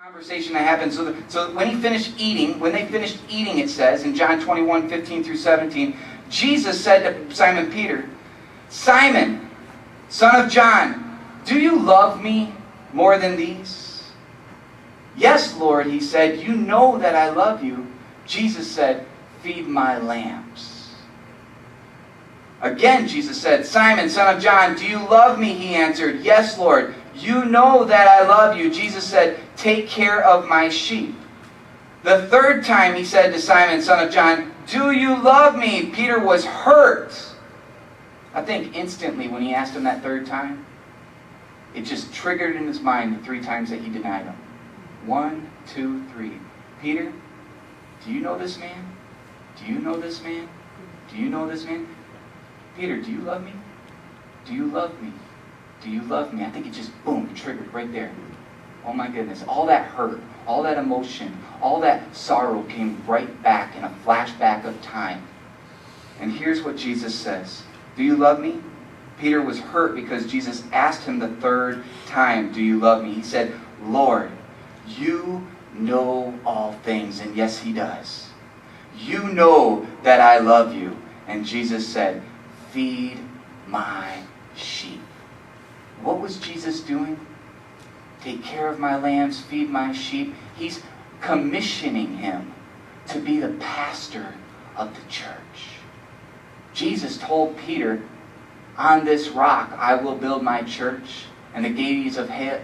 Conversation that happened. So when he finished eating, when they finished eating, it says in John 21, 15 through 17, Jesus said to Simon Peter, "Simon, son of John, do you love me more than these?" "Yes, Lord," he said, "you know that I love you." Jesus said, "Feed my lambs." Again, Jesus said, "Simon, son of John, do you love me?" He answered, "Yes, Lord, you know that I love you." Jesus said, "Take care of my sheep." The third time he said to Simon, son of John, "Do you love me?" Peter was hurt. I think instantly when he asked him that third time, it just triggered in his mind the 3 times that he denied him. 1, 2, 3. "Peter, do you know this man? Do you know this man? Do you know this man? Peter, do you love me? Do you love me? Do you love me?" I think it just, boom, triggered right there. Oh my goodness. All that hurt, all that emotion, all that sorrow came right back in a flashback of time. And here's what Jesus says. "Do you love me?" Peter was hurt because Jesus asked him the third time, "Do you love me?" He said, "Lord, you know all things." And yes, he does. "You know that I love you." And Jesus said, "Feed my sheep." What was Jesus doing? Take care of my lambs, feed my sheep. He's commissioning him to be the pastor of the church. Jesus told Peter, "On this rock I will build my church, and the gates of hell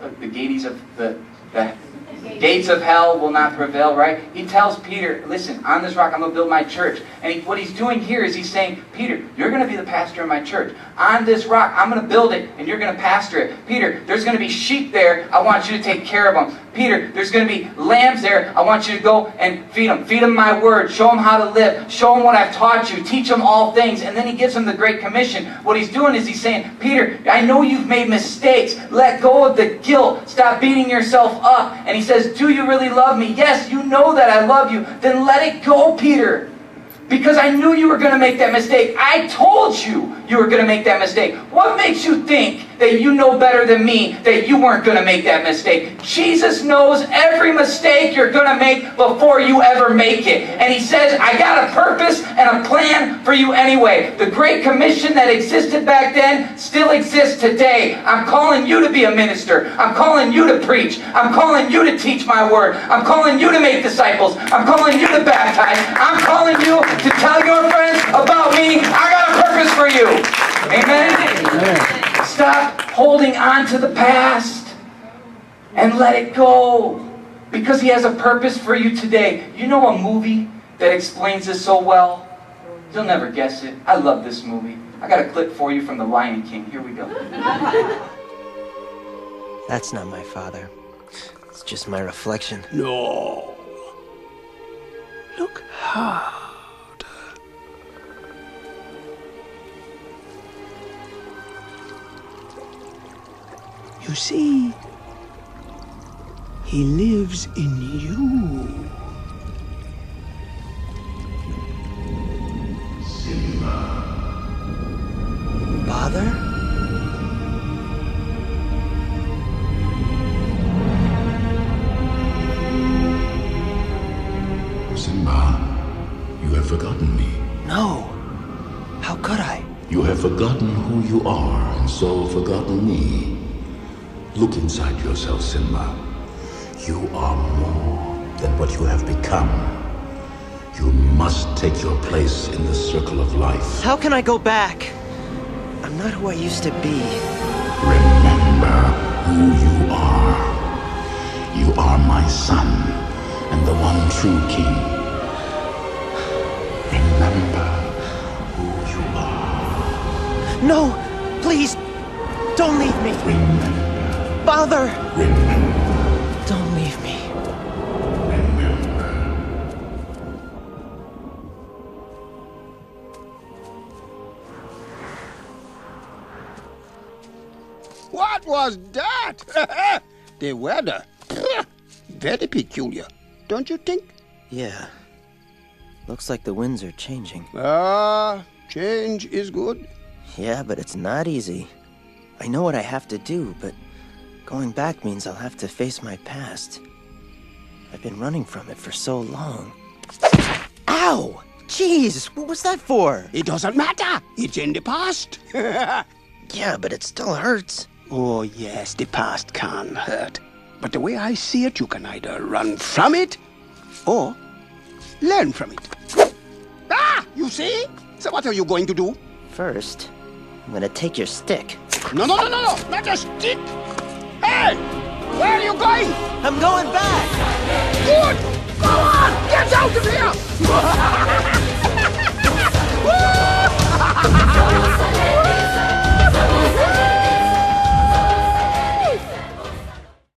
will not prevail," right? He tells Peter, "Listen, on this rock I'm going to build my church." And what he's doing here is he's saying, "Peter, you're going to be the pastor of my church. On this rock, I'm going to build it, and you're going to pastor it. Peter, there's going to be sheep there. I want you to take care of them. Peter, there's going to be lambs there. I want you to go and feed them. Feed them my word. Show them how to live. Show them what I've taught you. Teach them all things." And then he gives them the Great Commission. What he's doing is he's saying, "Peter, I know you've made mistakes. Let go of the guilt. Stop beating yourself up." And he says, "Do you really love me?" "Yes, you know that I love you." "Then let it go, Peter. Because I knew you were going to make that mistake. I told you you were going to make that mistake. What makes you think that you know better than me that you weren't going to make that mistake?" Jesus knows every mistake you're going to make before you ever make it. And he says, "I got a purpose and a plan for you anyway." The Great Commission that existed back then still exists today. I'm calling you to be a minister. I'm calling you to preach. I'm calling you to teach my word. I'm calling you to make disciples. I'm calling you to baptize. I'm calling you to tell your friends about me. I got a purpose for you. Amen? Amen. Stop holding on to the past and let it go, because he has a purpose for you today. You know a movie that explains this so well? You'll never guess it. I love this movie. I got a clip for you from The Lion King. Here we go. That's not my father. It's just my reflection. No. Look harder. You see, he lives in you. Simba. Father? Simba, you have forgotten me. No. How could I? You have forgotten who you are, and so forgotten me. Look inside yourself, Simba. You are more than what you have become. You must take your place in the circle of life. How can I go back? I'm not who I used to be. Remember who you are. You are my son, and the one true king. Remember who you are. No! Please! Don't leave me! Remember. Father! Remember. Don't leave me. Remember. What was that? The weather. Very peculiar, don't you think? Yeah. Looks like the winds are changing. Change is good. Yeah, but it's not easy. I know what I have to do, but going back means I'll have to face my past. I've been running from it for so long. Ow! Jeez, what was that for? It doesn't matter. It's in the past. Yeah, but it still hurts. Oh, yes, the past can hurt. But the way I see it, you can either run from it or learn from it. Ah, you see? So what are you going to do? First, I'm gonna take your stick. No, not a stick. Hey, where are you going? I'm going back! Good! Go on! Get out of here!